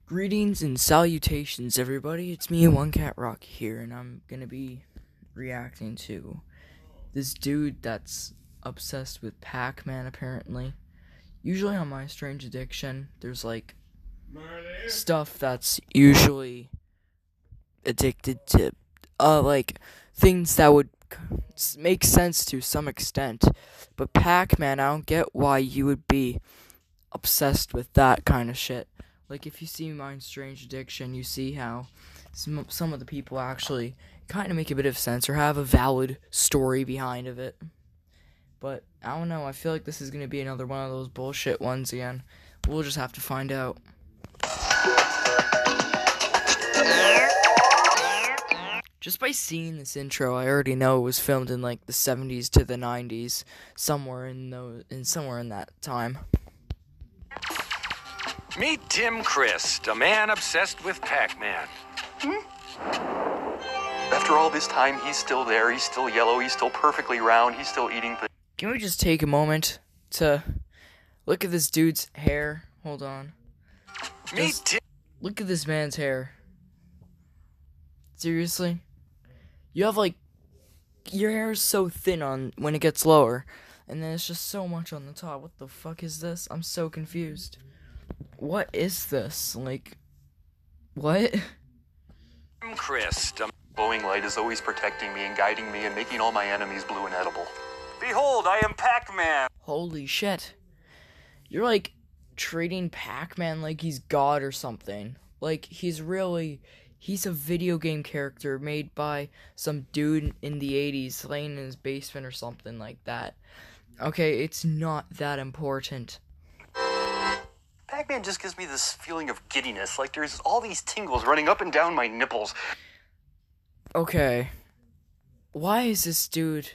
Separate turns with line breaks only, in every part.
Greetings and salutations, everybody. It's me, One Cat Rock here, and I'm gonna be reacting to this dude that's obsessed with PacMan, apparently. Usually on My Strange Addiction, there's like stuff that's usually addicted to, like things that would make sense to some extent. But PacMan, I don't get why you would be obsessed with that kind of shit. Like, if you see My Strange Addiction, you see how some of the people actually kind of make a bit of sense or have a valid story behind of it. But, I don't know, I feel like this is going to be another one of those bullshit ones again. We'll just have to find out. Just by seeing this intro, I already know it was filmed in, like, the 70s to the 90s. Somewhere in that time.
Meet Tim Christ, a man obsessed with PacMan.
After all this time, he's still there, he's still yellow, he's still perfectly round, he's still eating things.
Can we just take a moment to look at this dude's hair? Hold on. Look at this man's hair. Seriously? You have, like, your hair is so thin on when it gets lower, and then it's just so much on the top. What the fuck is this? I'm so confused. What is this? Like, what?
Tim Christ,
Glowing light is always protecting me and guiding me and making all my enemies blue and edible.
behold, I am PacMan.
Holy shit. You're, like, treating PacMan like he's God or something. Like, he's a video game character made by some dude in the 80s laying in his basement or something like that. Okay, it's not that important.
PacMan just gives me this feeling of giddiness, like there's all these tingles running up and down my nipples.
Okay. Why is this dude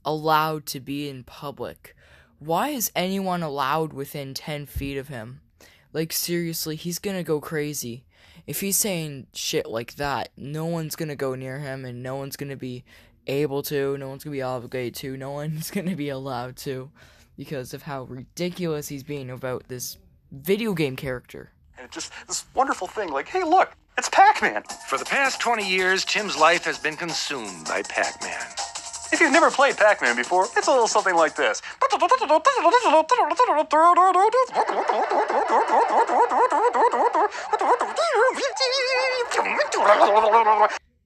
allowed to be in public? Why is anyone allowed within 10 feet of him? Like, seriously, he's gonna go crazy. If he's saying shit like that, no one's gonna go near him, and no one's gonna be able to, no one's gonna be obligated to, no one's gonna be allowed to, because of how ridiculous he's being about this video game character.
And it's just this wonderful thing, like, hey, look, it's PacMan.
For the past 20 years, Tim's life has been consumed by PacMan.
If you've never played PacMan before, it's a little something like this.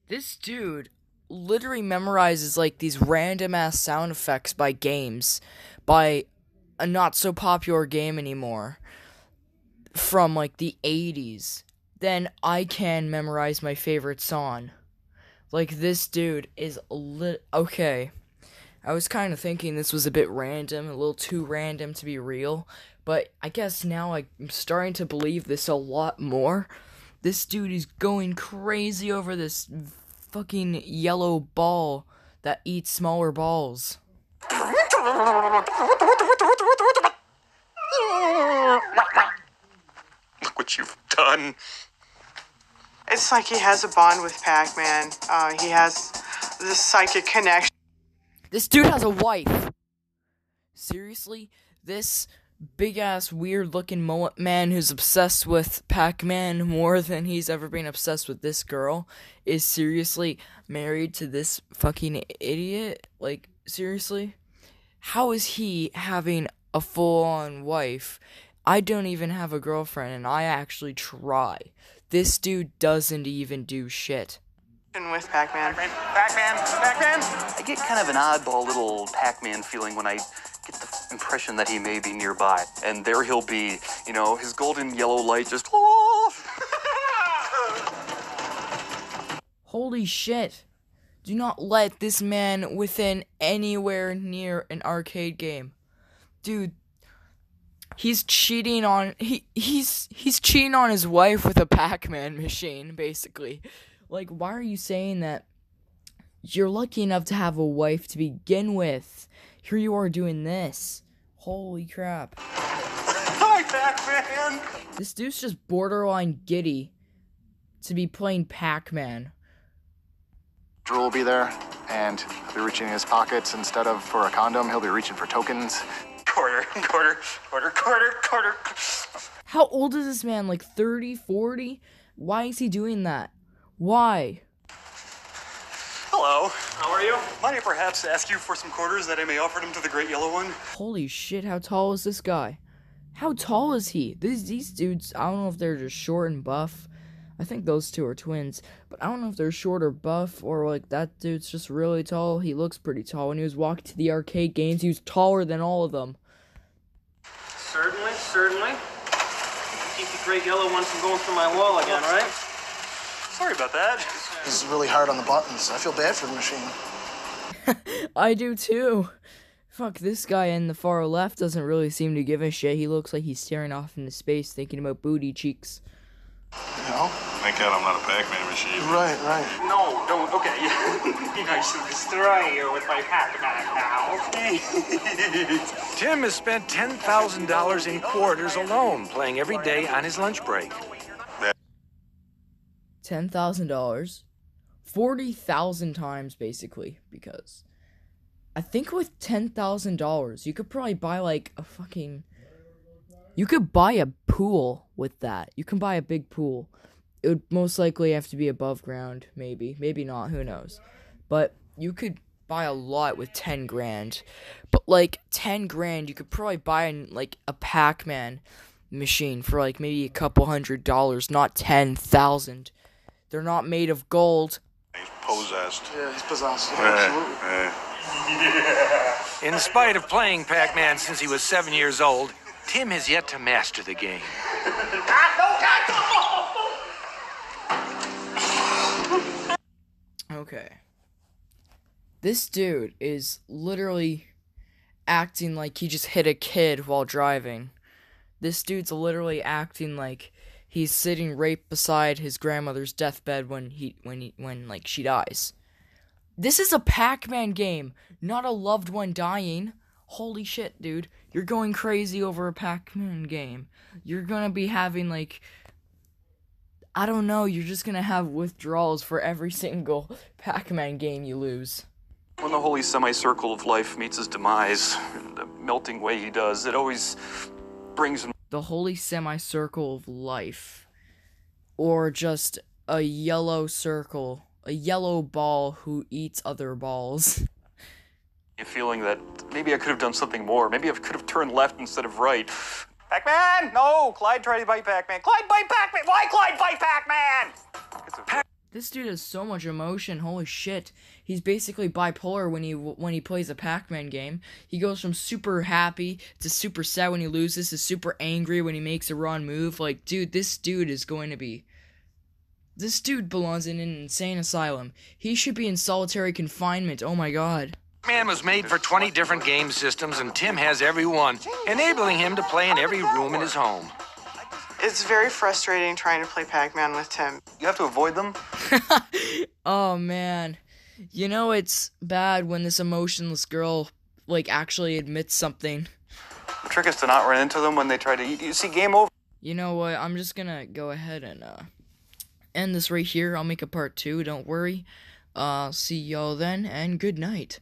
This dude literally memorizes, like, these random-ass sound effects by games, by a not-so-popular game anymore, from, like, the 80s. Then I can memorize my favorite song. Like, this dude is okay. I was kind of thinking this was a bit random, a little too random to be real, but I guess now I'm starting to believe this a lot more. This dude is going crazy over this fucking yellow ball that eats smaller balls.
Look what you've done.
It's like he has a bond with PacMan. He has this psychic connection.
This dude has a wife. Seriously? This big-ass, weird-looking mullet man who's obsessed with PacMan more than he's ever been obsessed with this girl is seriously married to this fucking idiot? Like, seriously? How is he having a full-on wife? I don't even have a girlfriend, and I actually try. This dude doesn't even do shit.
With PacMan.
PacMan. I get kind of an oddball little PacMan feeling when I get the impression that he may be nearby. And there he'll be, you know, his golden yellow light just...
Holy shit. Do not let this man within anywhere near an arcade game. Dude, he's cheating on he's cheating on his wife with a PacMan machine, basically. Like, why are you saying that you're lucky enough to have a wife to begin with? Here you are doing this. Holy crap.
Hi, PacMan!
This dude's just borderline giddy to be playing PacMan.
Drew will be there, and he'll be reaching in his pockets. Instead of for a condom, he'll be reaching for tokens.
Quarter.
How old is this man? Like 30, 40? Why is he doing that? Why?
Hello. How are you? Might I perhaps ask you for some quarters that I may offer them to the great yellow one?
Holy shit, how tall is this guy? How tall is he? These dudes, I don't know if they're just short and buff. I think those two are twins, but I don't know if they're short or buff, or like that dude's just really tall. He looks pretty tall. When he was walking to the arcade games, he was taller than all of them.
Certainly, certainly. Keep the great yellow one from going through my wall again, right?
Sorry about that.
He's really hard on the buttons. I feel bad for the machine.
I do too. Fuck, this guy in the far left doesn't really seem to give a shit. He looks like he's staring off into space thinking about booty cheeks.
You know?
Thank God I'm not a PacMan machine.
Right, right.
No, don't. Okay. Be nice to destroy you with my PacMan now, okay?
Tim has spent $10,000 in quarters alone, playing every day on his lunch break.
$10,000. 40,000 times, basically, because I think with $10,000, you could probably buy, like, a fucking... You could buy a pool with that. You can buy a big pool. It would most likely have to be above ground, maybe. Maybe not, who knows. But you could buy a lot with 10 grand. But, like, 10 grand, you could probably buy, like, a PacMan machine for, like, maybe a couple $100, not 10,000. They're not made of gold.
He's possessed.
Yeah, he's possessed. Yeah, absolutely.
In spite of playing Pac-Man since he was 7 years old, Tim has yet to master the game.
Okay. This dude is literally acting like he just hit a kid while driving. This dude's literally acting like he's sitting right beside his grandmother's deathbed when she dies. This is a Pac-Man game, not a loved one dying. Holy shit, dude. You're going crazy over a Pac-Man game. You're gonna be having, like... I don't know, you're just gonna have withdrawals for every single Pac-Man game you lose.
When the holy semicircle of life meets his demise, the melting way he does, it always brings him...
The holy semicircle of life. Or just a yellow circle. A yellow ball who eats other balls.
A feeling that maybe I could have done something more. Maybe I could have turned left instead of right. Pac-Man! No! Clyde tried to bite Pac-Man. Clyde bite Pac-Man! Why Clyde bite Pac-Man?
This dude has so much emotion, holy shit. He's basically bipolar when he plays a Pac-Man game. He goes from super happy to super sad when he loses to super angry when he makes a wrong move. Like, dude, this dude belongs in an insane asylum. He should be in solitary confinement, oh my god.
Man was made for 20 different game systems, and Tim has every one, enabling him to play in every room in his home.
It's very frustrating trying to play Pac-Man with Tim.
You have to avoid them.
Oh man. You know it's bad when this emotionless girl, like, actually admits something.
The trick is to not run into them when they try to eat. You see, game over.
You know what, I'm just gonna go ahead and end this right here. I'll make a part 2, don't worry. See y'all then, and good night.